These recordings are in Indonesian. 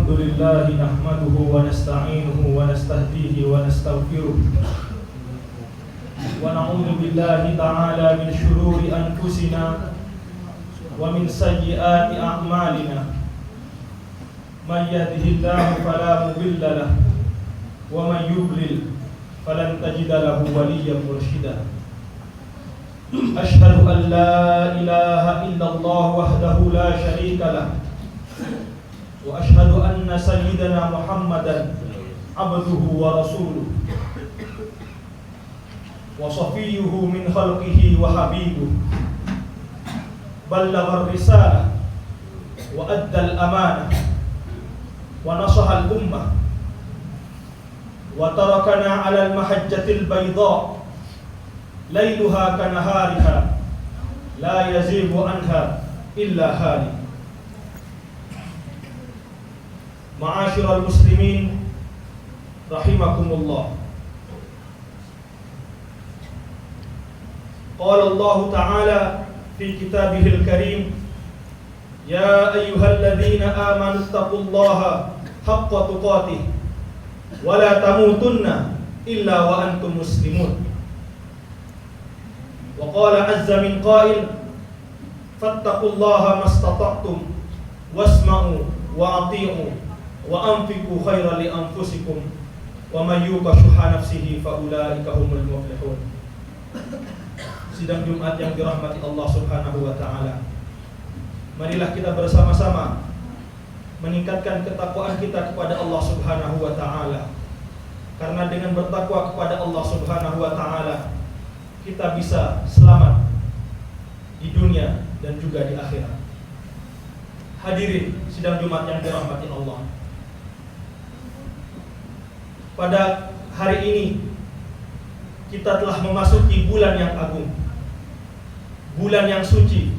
Alhamdulillah nahmaduhu wa nasta'inuhu wa nastahdihi wa nastaghfiruh wa na'udzu billahi ta'ala min shururi anfusina wa min sayyiati a'malina man yahdihillahu fala mudilla lahu wa man yudlil falan tajida lahu waliyyan mursyida. Asyhadu an la ilaha illallah wahdahu la syarika lah wa asyhadu anna sayyidana Muhammadan abduhu wa rasuluh wa safiyyuhu min khalqihi wa habibuh ballagha ar-risalah wa adda al-amanah wa nasaha al-ummah wa tarakana 'ala al-mahajjati al-bayda lailuha kanahariha la yazibu anha illa halik. Ma'asyiral muslimin rahimakumullah. Qala Allah Ta'ala fi kitabihil karim, ya ayyuhalladzina amanu taqullaha haqqa tuqatih wa la tamutunna illa wa antum muslimun. Wa qala azza min qail, fattaqullaha mastata'tum wasma'u wa ati'u wa anfiqu khairan li anfusikum wa may yuqa shuhha nafsihi fa ulaika humul muflihun. Sidang Jumat yang dirahmati Allah Subhanahu wa taala. Marilah kita bersama-sama meningkatkan ketakwaan kita kepada Allah Subhanahu wa taala. Karena dengan bertakwa kepada Allah Subhanahu wa taala, kita bisa selamat di dunia dan juga di akhirat. Hadirin sidang Jumat yang dirahmati Allah. Pada hari ini kita telah memasuki bulan yang agung, bulan yang suci,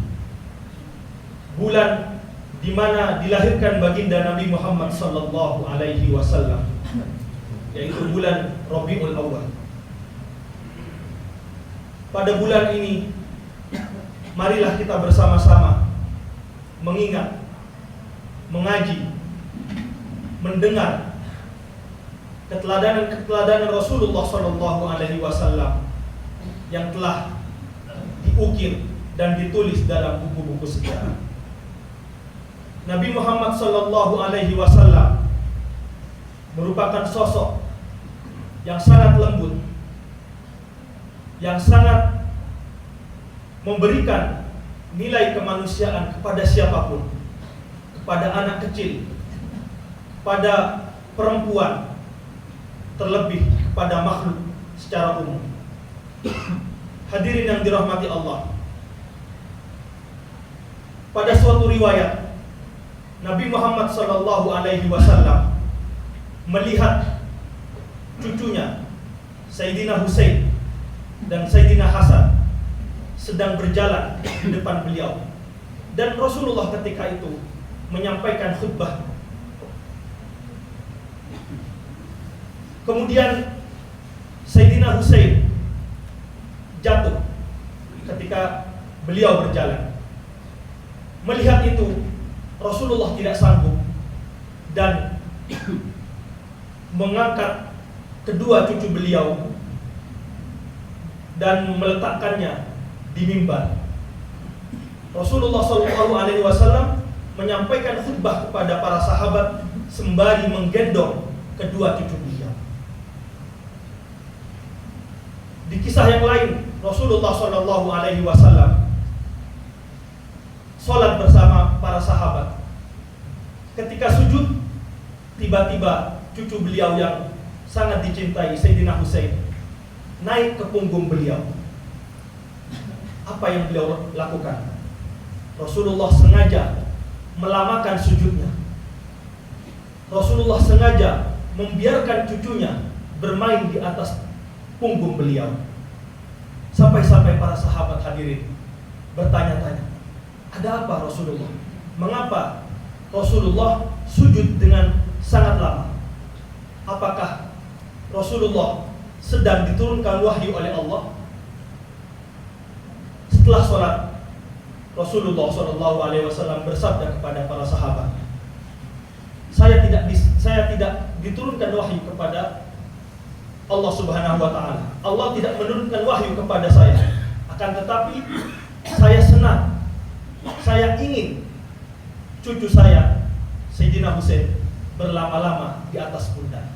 bulan di mana dilahirkan baginda Nabi Muhammad sallallahu alaihi wasallam, yaitu bulan Rabiul Awwal. Pada bulan ini marilah kita bersama-sama mengingat, mengaji, mendengar keteladanan Rasulullah sallallahu alaihi wasallam yang telah diukir dan ditulis dalam buku-buku sejarah. Nabi Muhammad sallallahu alaihi wasallam merupakan sosok yang sangat lembut, yang sangat memberikan nilai kemanusiaan kepada siapapun, kepada anak kecil, kepada perempuan, terlebih kepada makhluk secara umum. Hadirin yang dirahmati Allah, pada suatu riwayat Nabi Muhammad sallallahu alaihi wasallam melihat cucunya Sayyidina Husain dan Sayyidina Hasan sedang berjalan di depan beliau, dan Rasulullah ketika itu menyampaikan khutbah. Kemudian Sayyidina Husain jatuh ketika beliau berjalan. Melihat itu, Rasulullah tidak sanggup dan mengangkat kedua cucu beliau dan meletakkannya di mimbar. Rasulullah SAW menyampaikan khutbah kepada para sahabat sembari menggendong kedua cucu beliau. Di kisah yang lain, Rasulullah SAW sholat bersama para sahabat. Ketika sujud, tiba-tiba cucu beliau yang sangat dicintai, Sayyidina Husain, naik ke punggung beliau. Apa yang beliau lakukan? Rasulullah sengaja melamakan sujudnya. Rasulullah sengaja membiarkan cucunya bermain di atas punggung beliau. Sampai-sampai para sahabat hadirin bertanya-tanya, ada apa Rasulullah? Mengapa Rasulullah sujud dengan sangat lama? Apakah Rasulullah sedang diturunkan wahyu oleh Allah? Setelah sholat, Rasulullah SAW bersabda kepada para sahabat, saya tidak Allah Subhanahu wa taala. Allah tidak menurunkan wahyu kepada saya. Akan tetapi saya senang, saya ingin cucu saya Sayyidina Husain berlama-lama di atas pundak.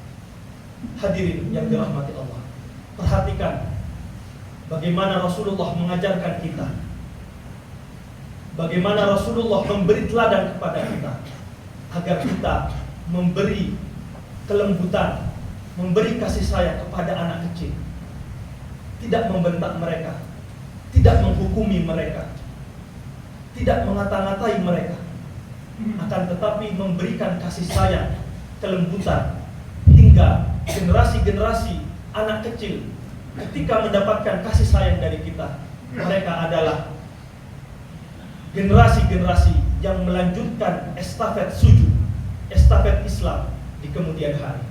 Hadirin yang dirahmati Allah, perhatikan bagaimana Rasulullah mengajarkan kita, bagaimana Rasulullah memberi teladan kepada kita, agar kita memberi kelembutan, memberi kasih sayang kepada anak kecil, tidak membentak mereka, tidak menghukumi mereka, tidak mengata-ngatai mereka, akan tetapi memberikan kasih sayang, kelembutan, hingga generasi-generasi anak kecil ketika mendapatkan kasih sayang dari kita, mereka adalah generasi-generasi yang melanjutkan estafet sujud, estafet Islam di kemudian hari.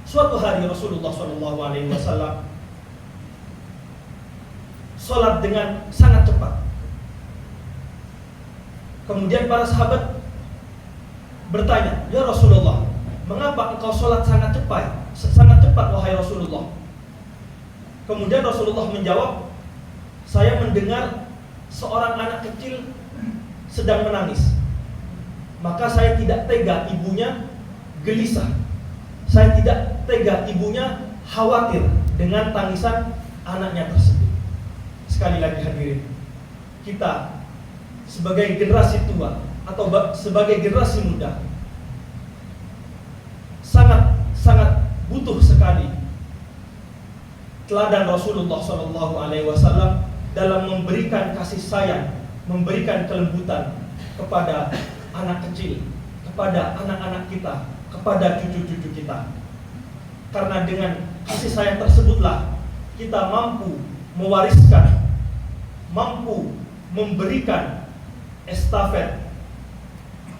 Suatu hari Rasulullah SAW sholat dengan sangat cepat. Kemudian para sahabat bertanya, "Ya Rasulullah, mengapa engkau sholat sangat cepat? Sangat cepat wahai Rasulullah." Kemudian Rasulullah menjawab, "Saya mendengar seorang anak kecil sedang menangis. Maka saya tidak tega ibunya gelisah. Saya tidak tega ibunya khawatir dengan tangisan anaknya tersebut." Sekali lagi hadirin, kita sebagai generasi tua atau sebagai generasi muda sangat butuh sekali teladan Rasulullah SAW dalam memberikan kasih sayang, memberikan kelembutan kepada anak kecil, kepada anak-anak kita, kepada cucu-cucu kita. Karena dengan kasih sayang tersebutlah kita mampu mewariskan, mampu memberikan estafet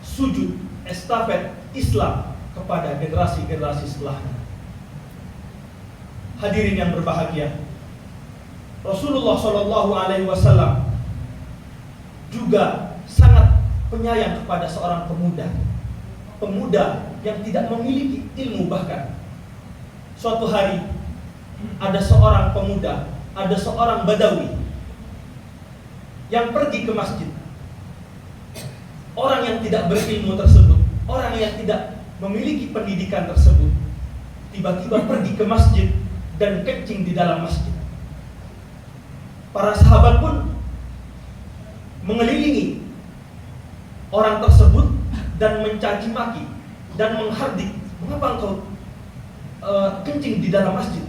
sujud, estafet Islam kepada generasi-generasi setelahnya. Hadirin yang berbahagia, Rasulullah SAW juga sangat penyayang kepada seorang pemuda yang tidak memiliki ilmu bahkan. Suatu hari ada seorang pemuda, ada seorang Badawi yang pergi ke masjid. Orang yang tidak berilmu tersebut, orang yang tidak memiliki pendidikan tersebut, tiba-tiba pergi ke masjid dan kencing di dalam masjid. Para sahabat pun mengelilingi orang tersebut dan mencaci maki dan menghardik, "Mengapa engkau kencing di dalam masjid?"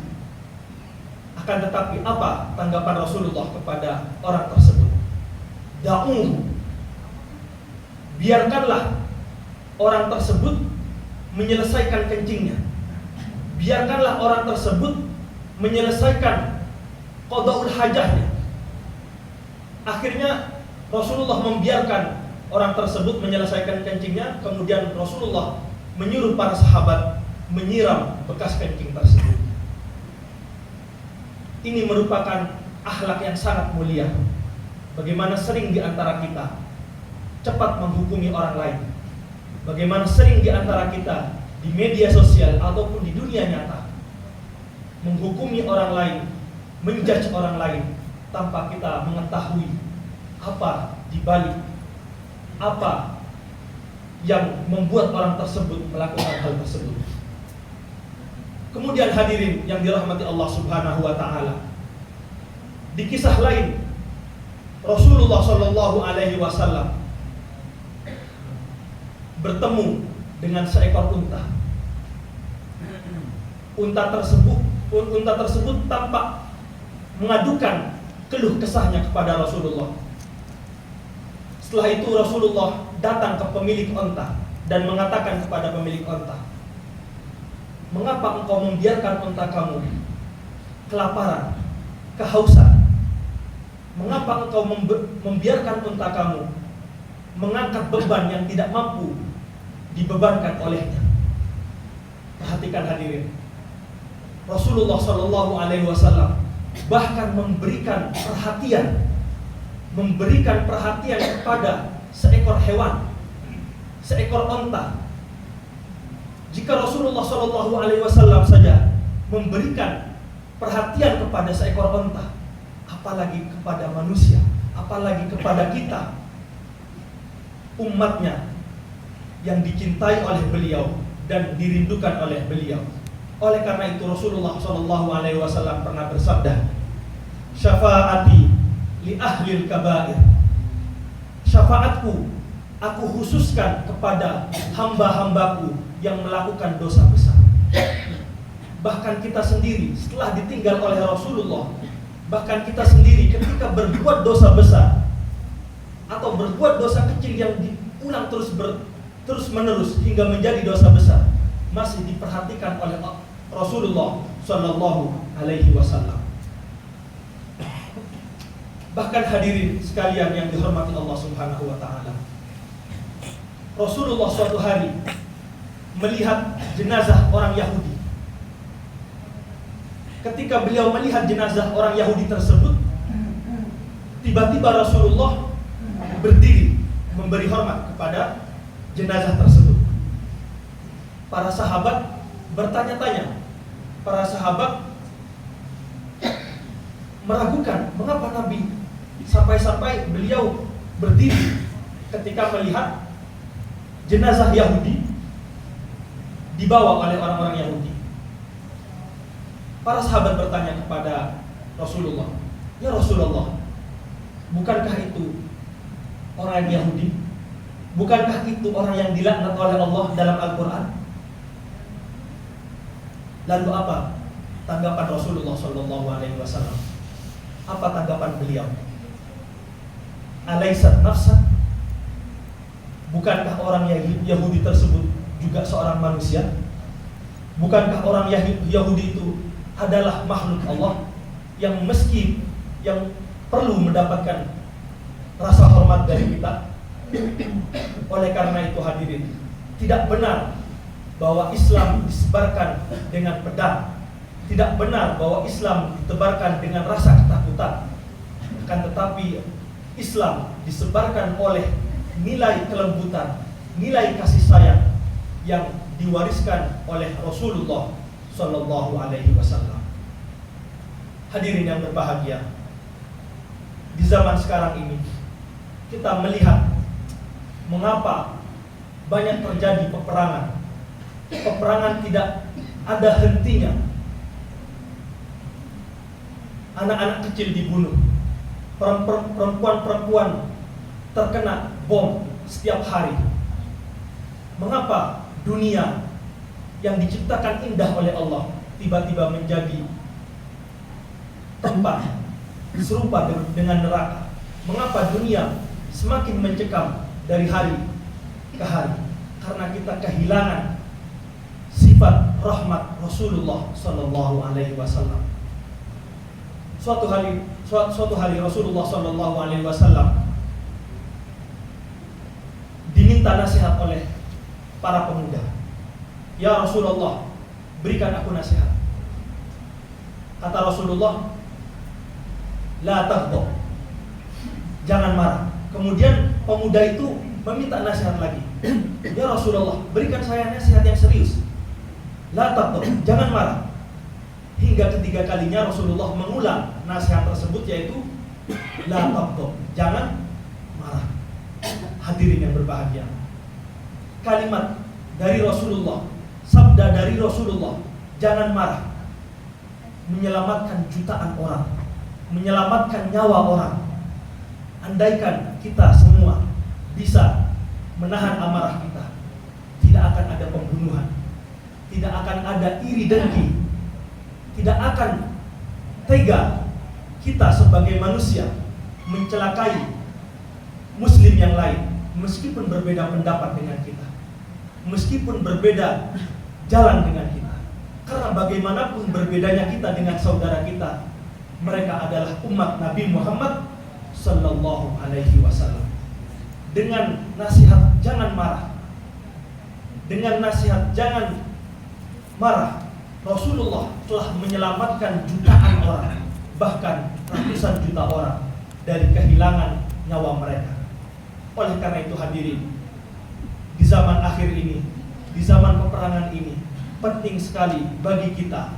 Akan tetapi apa tanggapan Rasulullah kepada orang tersebut? "Da'uhu, biarkanlah orang tersebut menyelesaikan kencingnya. Biarkanlah orang tersebut menyelesaikan qada'ul hajahnya." Akhirnya Rasulullah membiarkan orang tersebut menyelesaikan kencingnya. Kemudian Rasulullah menyuruh para sahabat menyiram bekas kencing tersebut. Ini merupakan akhlak yang sangat mulia. Bagaimana sering di antara kita cepat menghukumi orang lain. Bagaimana sering di antara kita di media sosial ataupun di dunia nyata menghukumi orang lain, menjudge orang lain tanpa kita mengetahui apa di balik, apa yang membuat orang tersebut melakukan hal tersebut. Kemudian hadirin yang dirahmati Allah Subhanahu wa taala, di kisah lain Rasulullah SAW bertemu dengan seekor unta. Unta tersebut tampak mengadukan keluh kesahnya kepada Rasulullah. Setelah itu Rasulullah datang ke pemilik unta dan mengatakan kepada pemilik unta, "Mengapa engkau membiarkan unta kamu kelaparan, kehausan? Mengapa engkau membiarkan unta kamu mengangkat beban yang tidak mampu dibebankan olehnya?" Perhatikan hadirin, Rasulullah SAW bahkan memberikan perhatian kepada seekor hewan, seekor unta. Jika Rasulullah SAW saja memberikan perhatian kepada seekor onta, apalagi kepada manusia, apalagi kepada kita, umatnya yang dicintai oleh beliau dan dirindukan oleh beliau. Oleh karena itu Rasulullah SAW pernah bersabda, "Syafaati li ahlil kabair." Syafaatku aku khususkan kepada hamba-hambaku yang melakukan dosa besar. Bahkan kita sendiri setelah ditinggal oleh Rasulullah, bahkan kita sendiri ketika berbuat dosa besar atau berbuat dosa kecil yang diulang terus menerus hingga menjadi dosa besar, masih diperhatikan oleh Rasulullah Sallallahu Alaihi Wasallam. Bahkan hadirin sekalian yang dihormati Allah Subhanahu Wa Taala, Rasulullah suatu hari melihat jenazah orang Yahudi. Ketika beliau melihat jenazah orang Yahudi tersebut, tiba-tiba Rasulullah berdiri memberi hormat kepada jenazah tersebut. Para sahabat bertanya-tanya. Para sahabat meragukan mengapa Nabi sampai-sampai beliau berdiri ketika melihat jenazah Yahudi dibawa oleh orang-orang Yahudi. Para sahabat bertanya kepada Rasulullah, "Ya Rasulullah, bukankah itu orang Yahudi? Bukankah itu orang yang dilaknat oleh Allah dalam Al-Quran?" Lalu apa tanggapan Rasulullah SAW? Apa tanggapan beliau? Alaysat nafsan? Bukankah orang Yahudi tersebut juga seorang manusia? Bukankah orang Yahudi itu adalah makhluk Allah yang perlu mendapatkan rasa hormat dari kita? Oleh karena itu hadirin, tidak benar bahwa Islam disebarkan dengan pedang. Tidak benar bahwa Islam ditebarkan dengan rasa ketakutan. Akan tetapi Islam disebarkan oleh nilai kelembutan, nilai kasih sayang yang diwariskan oleh Rasulullah Sallallahu Alaihi Wasallam. Hadirin yang berbahagia, di zaman sekarang ini kita melihat mengapa banyak terjadi peperangan. Peperangan tidak ada hentinya. Anak-anak kecil dibunuh, perempuan-perempuan terkena bom setiap hari. Mengapa dunia yang diciptakan indah oleh Allah tiba-tiba menjadi tempat serupa dengan neraka? Mengapa dunia semakin mencekam dari hari ke hari? Karena kita kehilangan sifat rahmat Rasulullah Sallallahu Alaihi Wasallam. Suatu hari Rasulullah Sallallahu Alaihi Wasallam diminta nasihat oleh para pemuda. "Ya Rasulullah, berikan aku nasihat." Kata Rasulullah, "La taghdab." Jangan marah. Kemudian pemuda itu meminta nasihat lagi. "Ya Rasulullah, berikan saya nasihat yang serius." La taghdab, jangan marah. Hingga ketiga kalinya Rasulullah mengulang nasihat tersebut, yaitu la taghdab, jangan marah. Hadirin yang berbahagia, kalimat dari Rasulullah, sabda dari Rasulullah, jangan marah, menyelamatkan jutaan orang, menyelamatkan nyawa orang. Andaikan kita semua bisa menahan amarah kita, tidak akan ada pembunuhan, tidak akan ada iri dengki, tidak akan tega kita sebagai manusia mencelakai muslim yang lain, meskipun berbeda pendapat dengan kita, meskipun berbeda jalan dengan kita. Karena bagaimanapun berbedanya kita dengan saudara kita, mereka adalah umat Nabi Muhammad Sallallahu Alaihi Wasallam. Dengan nasihat jangan marah, dengan nasihat jangan marah, Rasulullah telah menyelamatkan jutaan orang, bahkan ratusan juta orang dari kehilangan nyawa mereka. Oleh karena itu hadirin, di zaman akhir ini, di zaman peperangan ini, penting sekali bagi kita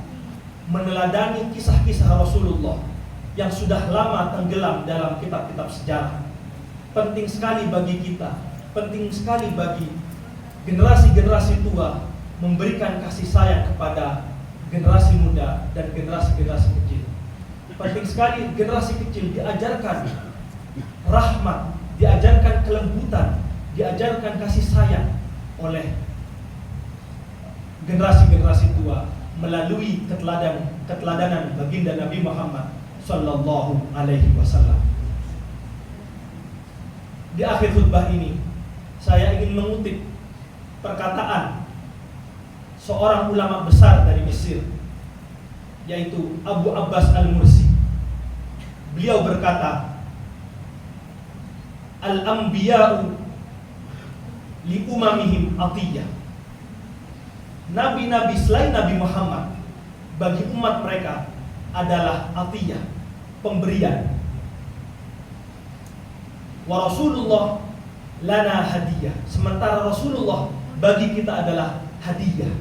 meneladani kisah-kisah Rasulullah yang sudah lama tenggelam dalam kitab-kitab sejarah. Penting sekali bagi kita, penting sekali bagi generasi-generasi tua memberikan kasih sayang kepada generasi muda dan generasi-generasi kecil. Penting sekali generasi kecil diajarkan rahmat, diajarkan kelembutan, diajarkan kasih sayang oleh generasi-generasi tua melalui keteladanan baginda Nabi Muhammad sallallahu alaihi wasallam. Di akhir khutbah ini saya ingin mengutip perkataan seorang ulama besar dari Mesir, yaitu Abu Abbas Al-Mursi. Beliau berkata, Al-anbiya'u li umamihim atiyah. Nabi-nabi selain Nabi Muhammad bagi umat mereka adalah atiyah, pemberian. Wa Rasulullah lana hadiyah. Sementara Rasulullah bagi kita adalah hadiah,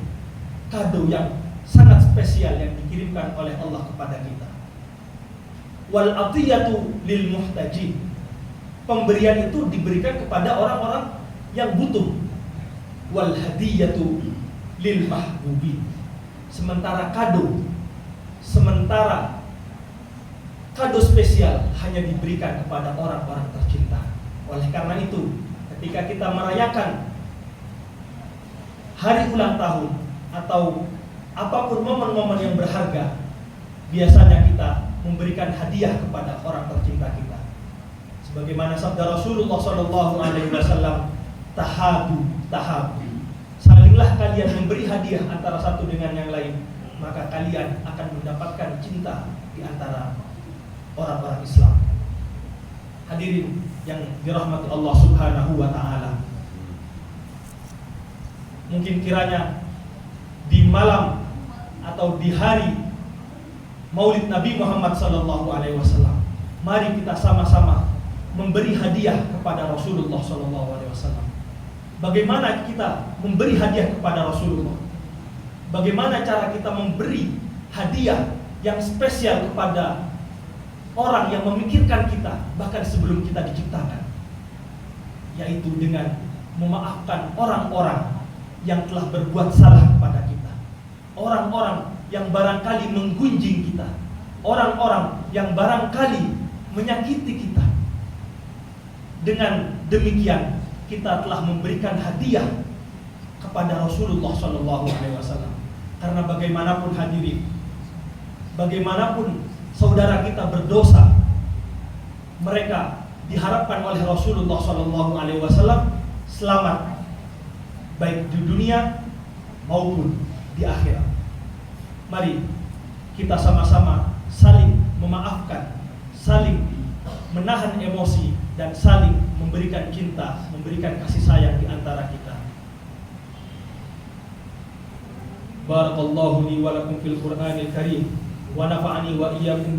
kado yang sangat spesial yang dikirimkan oleh Allah kepada kita. Wal atiyatu lil muhtajin. Pemberian itu diberikan kepada orang-orang yang butuh. Wal hadiyatu lil mahbubin. Sementara kado spesial hanya diberikan kepada orang-orang tercinta. Oleh karena itu, ketika kita merayakan hari ulang tahun atau apapun momen-momen yang berharga, biasanya kita memberikan hadiah kepada orang tercinta kita. Sebagaimana sabda Rasulullah sallallahu alaihi wasallam, tahabu. Salinglah kalian memberi hadiah antara satu dengan yang lain, maka kalian akan mendapatkan cinta di antara orang-orang Islam. Hadirin yang dirahmati Allah Subhanahu wa taala. Mungkin kiranya di malam atau di hari Maulid Nabi Muhammad sallallahu alaihi wasallam, mari kita sama-sama memberi hadiah kepada Rasulullah sallallahu alaihi wasallam. Bagaimana kita memberi hadiah kepada Rasulullah? Bagaimana cara kita memberi hadiah yang spesial kepada orang yang memikirkan kita bahkan sebelum kita diciptakan? Yaitu dengan memaafkan orang-orang yang telah berbuat salah kepada kita, orang-orang yang barangkali menggunjing kita, orang-orang yang barangkali menyakiti kita. Dengan demikian kita telah memberikan hadiah kepada Rasulullah SAW. Karena bagaimanapun hadirin, bagaimanapun saudara kita berdosa, mereka diharapkan oleh Rasulullah SAW selamat baik di dunia maupun di akhirat. Mari kita sama-sama saling memaafkan, saling menahan emosi, dan saling memberikan cinta, memberikan kasih sayang di antara kita. Barakallahu li wa lakum fil Qur'anil Karim wa nafa'ani wa iyyakum